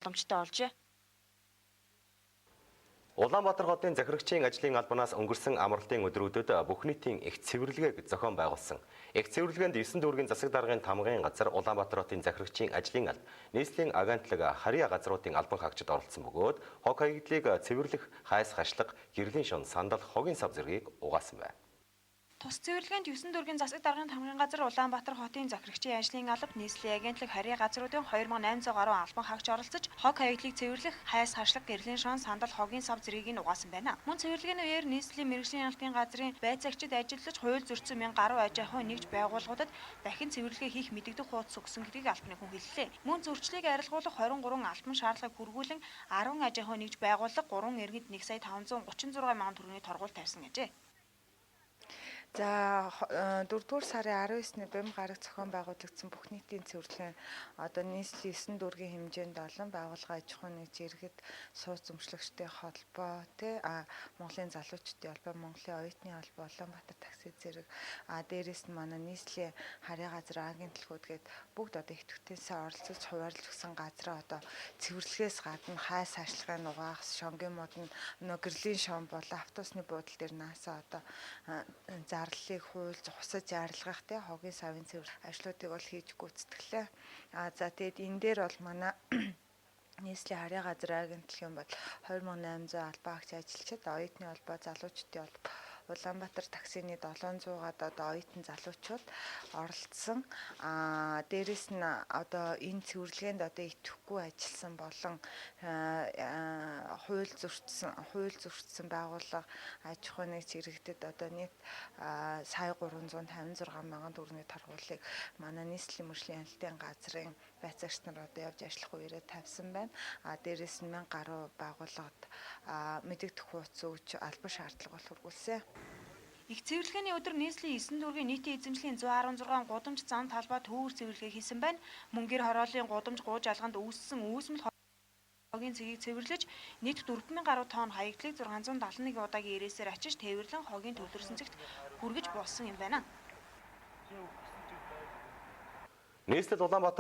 боломжтой олжээ. Улаанбаатар хотын захирагчийн ажлын албанаас өнгөрсөн амралтын өдрүүдэд бүх нийтийн их цэвэрлэгээг зохион байгуулсан. Их цэвэрлэгэнд 9 дүүргийн засаг даргын тамгын газар, Улаанбаатар хотын захирагчийн ажлын алба, нийслэлийн агентлаг, харьяа газруудын албан хаагчид оролцсон бөгөөд хог хаягдлыг цэвэрлэх, хайс хашлах, гэрлийн шун, сандал, хогийн сав зэргийг угаасан байна. Тус цэвэрлэгэнд 9 дүүргийн засаг даргын тамгын газар, Улаанбаатар хотын захирагчийн ажлын алба, нийслэлийн агентлаг, харьяа газруудын 2800 гаруй албан хаагч оролцож хог хаягдлыг цэвэрлэх, хайс хашлах, гэрлийн шун, сандал, хогийн сав зэргийг нь угаасан байна. Мөн цэвэрлэгийн үеэр нийслэлийн мэргэжлийн хяналтын газрын байцаагчид ажиллаж хууль зөрчсөн 1000 гаруй аж ахуйн нэгж байгууллагуудад дахин цэвэрлэгээ хийх мэдэгдэх хуудас өгсөн гэдгийг албаны хүн хэллээ. Мөн зөрчлийг арилгуулах 23 албан шаардлагыг хүргүүлэн 10 аж ахуйн нэгж байгууллага 3 иргэд 1,536 мянган төгрөгийн торгууль тавьсан гэжээ. За 4-р сарын 19-ний бямб гараг зохион байгуулагдсан бүх нийтийн цэвэрлэгийн одоо нийслэлийн 9 дүүргийн хэмжээнд олон байгууллага аж ахуйн нэгж иргэд сууц өмчлөгчтэй холбоо Монголын залуучдын холбоо, Монголын оюутны холбоо, Улаанбаатар такси зэрэг дээрээс нь манай нийслэлийн харьяа газар агентлагууд гээд бүгд одоо идэвхтэнсээ оролцож хуваарлж өгсөн газраа одоо цэвэрлэхээс гадна хайс хаашлагын угаах, шонгийн модон гэрлийн шон болон автобусны буудлын дээр наасаа одоо зарлалыг хуульж хусаж арилгах хогийн савын цэвэрлэх ажлуудыг бол хийж гүйцэтгэлээ. За тэгээд энэ дээр бол манай нийслэлийн харьяа газар агентлагийн бол 2800 албан хаагч ажилчид, оюутны холбоо, залуучдын холбоо, Улаанбаатар таксины 700-аад одоо оюутан залуучууд оролцсон. Дээрээс нь одоо энэ цэвэрлэгэнд одоо идэвхгүй ажилласан болон хууль зөрчсөн байгууллага аж ахуйн нэгж иргэдэд одоо нийт сая 356 мянган төгрөгийн торгуулийг манай нийслэлийн мэргэжлийн хяналтын газрын байцаагч нар одоо явж ажиллах үеэрээ тавьсан байна. Дээрээс нь 1000 гаруй байгууллагад мэдэгдэх хуудас өгч албан шаардлага бол хүргүүлсэн. Их цэвэрлэгээний өдөр нийслэлийн 9 дүүргийн нийтийн эзэмшлийн 116 гудамж зам талбай төвөр цэвэрлэгээ хийсэн байна. Мөн гэр хорооллын гудамж гууж алганд үүссэн үүсмэл хогийн цэгийг цэвэрлэж нийт 4000 гаруй тонн хаягдлыг 671 удаагийн ирээсээр ачиж тээвэрлэн хогийн төвлөрсөн зэгт хүргэж буулсан юм байна. Нийслэл Улаанбаатар